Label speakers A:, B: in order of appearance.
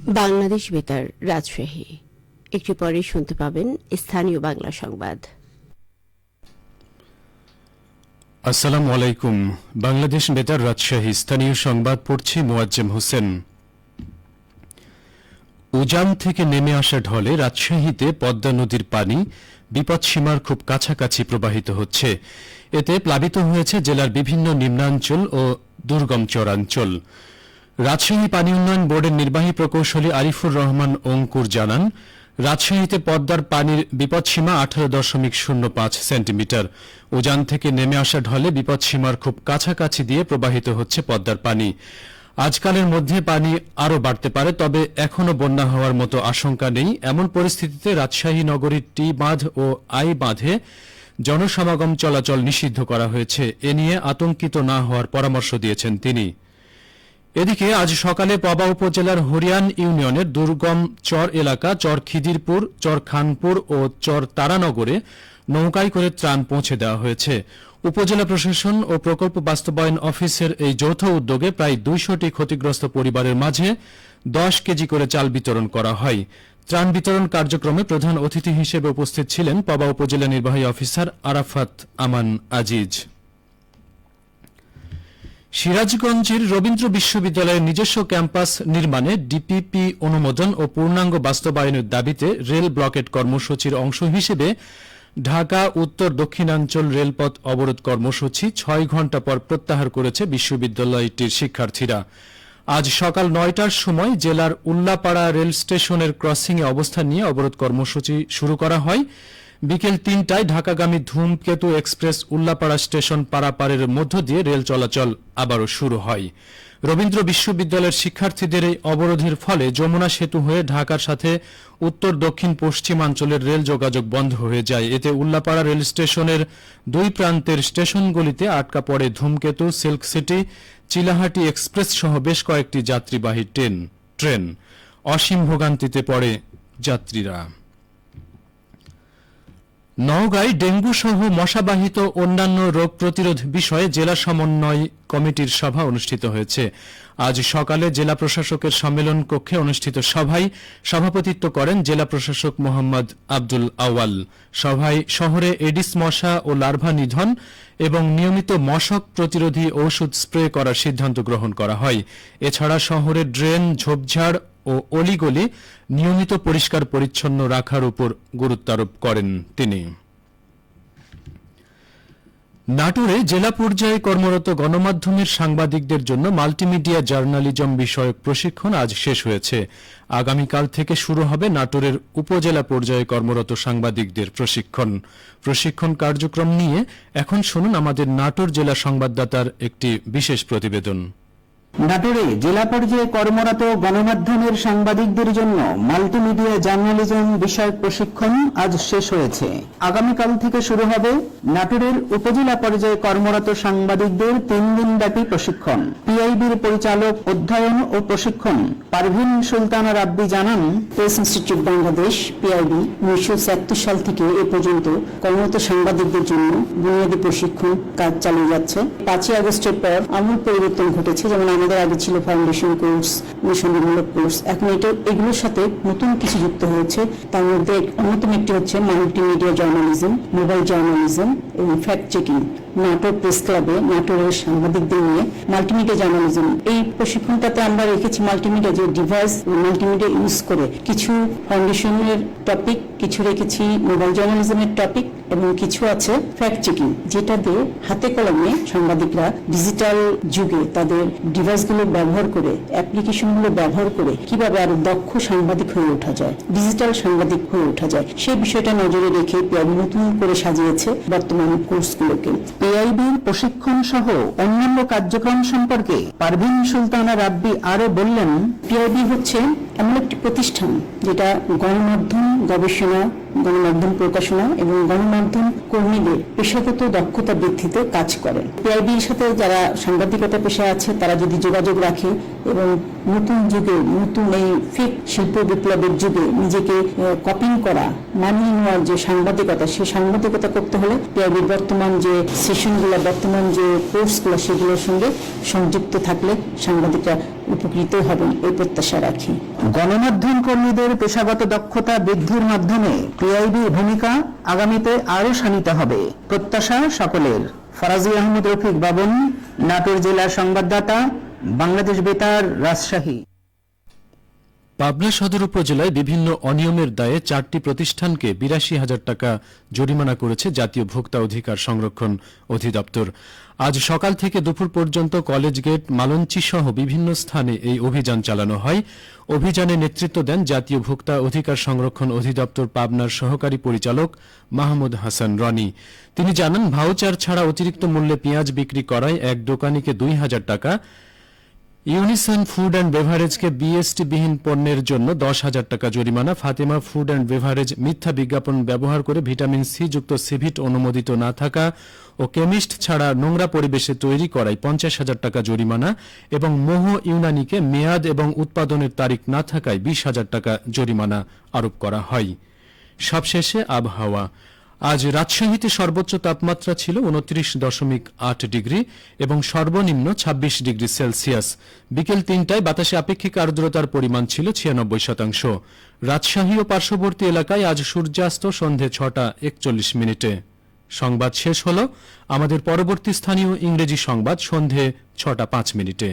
A: বাংলাদেশ বেতার রাজশাহী। একটু পরে শুনতে পাবেন স্থানীয় বাংলা সংবাদ।
B: আসসালামু আলাইকুম। বাংলাদেশ বেতার রাজশাহী স্থানীয় সংবাদ পড়ছি মোয়াজ্জেম হোসেন। উজান থেকে নেমে আসা ঢলে রাজশাহীতে পদ্মা নদীর পানি বিপদসীমার খুব কাছাকাছি প্রবাহিত হচ্ছে। এতে প্লাবিত হয়েছে জেলার বিভিন্ন নিম্নাঞ্চল ও দুর্গম চরাঞ্চল। রাজশাহী পানি উন্নয়ন বোর্ডের নির্বাহী প্রকৌশলী আরিফুর রহমান অঙ্কুর জানান, রাজশাহীতে পদ্মার পানির বিপদসীমা 18.05 সেন্টিমিটার। উজান থেকে নেমে আসা ঢলে বিপদসীমার খুব কাছাকাছি দিয়ে প্রবাহিত হচ্ছে পদ্মার পানি। আজকালের মধ্যে পানি আরও বাড়তে পারে, তবে এখনও বন্যা হওয়ার মতো আশঙ্কা নেই। এমন পরিস্থিতিতে রাজশাহী নগরীর টি বাঁধ ও আই বাঁধে জনসমাগম চলাচল নিষিদ্ধ করা হয়েছে। এ নিয়ে আতঙ্কিত না হওয়ার পরামর্শ দিয়েছেন তিনি। এদিকে আজ সকালে পবা উপজেলার হরিয়ান ইউনিয়নের দুর্গম চর এলাকা চর খিদিরপুর, চর খানপুর ও চর তারানগরে নৌকায় করে ত্রাণ পৌঁছে দেওয়া হয়েছে। উপজেলা প্রশাসন ও প্রকল্প বাস্তবায়ন অফিসের এই যৌথ উদ্যোগে প্রায় 200টি ক্ষতিগ্রস্ত পরিবারের মাঝে 10 কেজি করে চাল বিতরণ করা হয়। ত্রাণ বিতরণ কার্যক্রমে প্রধান অতিথি হিসেবে উপস্থিত ছিলেন পবা উপজেলা নির্বাহী অফিসার আরাফাত আমান আজিজ। সিরাজগঞ্জের রবীন্দ্র বিশ্ববিদ্যালয়ের নিজস্ব ক্যাম্পাস নির্মাণে ডিপিপি অনুমোদন ও পূর্ণাঙ্গ বাস্তবায়নের দাবিতে রেল ব্লকেট কর্মসূচির অংশ হিসেবে ঢাকা উত্তর দক্ষিণাঞ্চল রেলপথ অবরোধ কর্মসূচি 6 ঘণ্টা পর প্রত্যাহার করেছে বিশ্ববিদ্যালয়টির শিক্ষার্থীরা। আজ সকাল 9টার সময় জেলার উল্লাপাড়া রেল স্টেশনের ক্রসিংয়ে অবস্থান নিয়ে অবরোধ কর্মসূচি শুরু করা হয়। বিকেল 3টায় ঢাকাগামী ধূমকেতু এক্সপ্রেস উল্লাপাড়া স্টেশন পারাপারের মধ্য দিয়ে রেল চলাচল আবারও শুরু হয়। রবীন্দ্র বিশ্ববিদ্যালয়ের শিক্ষার্থীদের এই অবরোধের ফলে যমুনা সেতু হয়ে ঢাকার সাথে উত্তর দক্ষিণ পশ্চিমাঞ্চলের রেল যোগাযোগ বন্ধ হয়ে যায়। এতে উল্লাপাড়া রেল স্টেশনের 2 প্রান্তের স্টেশনগুলিতে আটকা পড়ে ধূমকেতু, সিল্ক সিটি, চিলাহাটি এক্সপ্রেস সহ বেশ কয়েকটি যাত্রীবাহী ট্রেন। অসীম ভোগান্তিতে পড়ে যাত্রীরা। নওগাঁয় ডেঙ্গু সহ মশাবাহিত অন্যান্য রোগ প্রতিরোধ বিষয়ে জেলা সমন্বয় কমিটির সভা অনুষ্ঠিত হয়েছে। আজ সকালে জেলা প্রশাসকের সম্মেলন কক্ষে অনুষ্ঠিত সভায় সভাপতিত্ব করেন জেলা প্রশাসক মোহাম্মদ আব্দুল আওয়াল। সভায় শহরে এডিস মশা ও লার্ভা নিধন এবং নিয়মিত মশক প্রতিরোধী ঔষধ স্প্রে করার সিদ্ধান্ত গ্রহণ করা হয়। এছাড়া শহরের ড্রেন, ঝোপঝাড় ও অলিগলি নিয়মিত পরিষ্কার পরিচ্ছন্ন রাখার উপর গুরুত্ব আরোপ করেন তিনি। নাটোরে জেলা পর্যায়ে কর্মরত গণমাধ্যমের সাংবাদিকদের জন্য মাল্টিমিডিয়া জার্নালিজম বিষয়ক প্রশিক্ষণ আজ শেষ হয়েছে। আগামীকাল থেকে শুরু হবে নাটোরের উপজেলা পর্যায়ে কর্মরত সাংবাদিকদের প্রশিক্ষণ কার্যক্রম নিয়ে এখন শুনুন আমাদের নাটোর জেলা সংবাদদাতার একটি বিশেষ প্রতিবেদন।
C: নাটোরে জেলা পর্যায়ে কর্মরত গণমাধ্যমের সাংবাদিকদের জন্য মাল্টিমিডিয়া জার্নালিজম বিষয়ক প্রশিক্ষণ আজ শেষ হয়েছে। আগামীকাল থেকে শুরু হবে নাটোরের উপজেলা পর্যায়ে কর্মরত সাংবাদিকদের 3 দিনব্যাপী প্রশিক্ষণ। পিআইবির পরিচালক অধ্যয়ন ও প্রশিক্ষণ পারভিন সুলতানা রাব্বি জানান,
D: প্রেস ইনস্টিটিউট বাংলাদেশ পিআইবি 1976 সাল থেকে এ পর্যন্ত কর্মরত সাংবাদিকদের জন্য বুনিয়াদী প্রশিক্ষণ কাজ চালিয়ে যাচ্ছে। 5ই আগস্টের পর আমূল পরিবর্তন ঘটেছে। যেমন আমাদের আগে ছিল ফাউন্ডেশন কোর্স, অনুসন্ধানমূলক কোর্স, এখন এগুলোর সাথে নতুন কিছু যুক্ত হয়েছে। তার মধ্যে অন্যতম একটি হচ্ছে মাল্টিমিডিয়া জার্নালিজম, মোবাইল জার্নালিজম এবং ফ্যাক্ট চেকিং। নাটোর প্রেস ক্লাবে নাটোরের সাংবাদিকদের নিয়ে মাল্টিমিডিয়া জার্নালিজম এই প্রশিক্ষণটাতে আমরা রেখেছি মাল্টিমিডিয়া যে ডিভাইস মাল্টিমিডিয়া ইউজ করে কিছু ফাউন্ডেশনের টপিক, কিছু রেখেছি মোবাইল জার্নালিজমের টপিক এবং কিছু আছে ফ্যাক্ট চেকিং, যেটা দিয়ে হাতে কলমে সাংবাদিকরা ডিজিটাল যুগে তাদের ডিভাইসগুলো ব্যবহার করে, অ্যাপ্লিকেশনগুলো ব্যবহার করে কিভাবে আরো দক্ষ সাংবাদিক হয়ে ওঠা যায়, ডিজিটাল সাংবাদিক হয়ে ওঠা যায়, সেই বিষয়টা নজরে রেখে পিআইবি নতুন করে সাজিয়েছে বর্তমান কোর্সগুলোকে।
C: পিআইবির প্রশিক্ষণ সহ অন্যান্য কার্যক্রম সম্পর্কে পারভিন সুলতানা রাব্বি আরো বললেন,
D: পিআইবি হচ্ছে এমন একটি প্রতিষ্ঠান যেটা গণমাধ্যম গবেষণা, গণমাধ্যম প্রকাশনা এবং গণমাধ্যম কর্মীদের পেশাগত দক্ষতা বৃদ্ধিতে কাজ করে। পিআইবির সাথে যারা সাংবাদিকতা পেশা আছে তারা যদি যোগাযোগ রাখে এবং নতুন যুগে, নতুন এই ফেক শিল্প বিপ্লবের যুগে নিজেকে কপিং করা, মানিয়ে নেওয়ার যে সাংবাদিকতা, সেই সাংবাদিকতা করতে হলে পিআইবির বর্তমান যে সেশনগুলো, বর্তমান যে কোর্সগুলো, সেগুলোর সঙ্গে সংযুক্ত থাকলে সাংবাদিকরা উপকৃত হবেন এই প্রত্যাশা রাখি।
C: গণমাধ্যম কর্মীদের পেশাগত দক্ষতা বৃদ্ধির মাধ্যমে পিআইবির ভূমিকা আগামীতে আরও শানিত হবে প্রত্যাশা সকলের। ফরাজি আহমদ রফিক বাবন, নাটোর জেলা সংবাদদাতা, বাংলাদেশ বেতার, রাজশাহী।
B: পাবনা সদর উপজেলায় বিভিন্ন অনিয়মের দায়ে 4টি প্রতিষ্ঠানকে ৮২,০০০ টাকা জরিমানা করেছে জাতীয় ভোক্তা অধিকার সংরক্ষণ অধিদপ্তর। আজ সকাল থেকে দুপুর পর্যন্ত কলেজ গেট, মালঞ্চি সহ বিভিন্ন স্থানে এই অভিযান চালানো হয়। অভিযানে নেতৃত্ব দেন জাতীয় ভোক্তা অধিকার সংরক্ষণ অধিদপ্তর পাবনার সহকারী পরিচালক মাহমুদ হাসান রনি। তিনি জানান, ভাউচার ছাড়া অতিরিক্ত মূল্যে পেঁয়াজ বিক্রি করায় এক দোকানিকে ২,০০০ টাকা, ইউনিসন ফুড অ্যান্ড বেভারেজকে বিএসটি বিহীন পণ্যের জন্য ১০,০০০ টাকা জরিমানা, ফাতেমা ফুড অ্যান্ড বেভারেজ মিথ্যা বিজ্ঞাপন ব্যবহার করে ভিটামিন সি যুক্ত সিভিট অনুমোদিত না থাকা ও কেমিস্ট ছাড়া নোংরা পরিবেশে তৈরি করায় ৫০,০০০ টাকা জরিমানা এবং মোহ ইউনানিকে মেয়াদ এবং উৎপাদনের তারিখ না থাকায় ২০,০০০ টাকা জরিমানা আরোপ করা হয়। সবশেষে আবহাওয়া। আজ রাজশাহীতে সর্বোচ্চ তাপমাত্রা ছিল ২৯.৮ ডিগ্রি এবং সর্বনিম্ন ২৬ ডিগ্রি সেলসিয়াস। বিকেল ৩টায় বাতাসে আপেক্ষিক আর্দ্রতার পরিমাণ ছিল ৯৬%। রাজশাহী ও পার্শ্ববর্তী এলাকায় আজ সূর্যাস্ত সন্ধে ৬টা ৪১ মিনিটে। সংবাদ শেষ হল। আমাদের পরবর্তী স্থানীয় ইংরেজি সংবাদ সন্ধে ৬টা ৫ মিনিটে।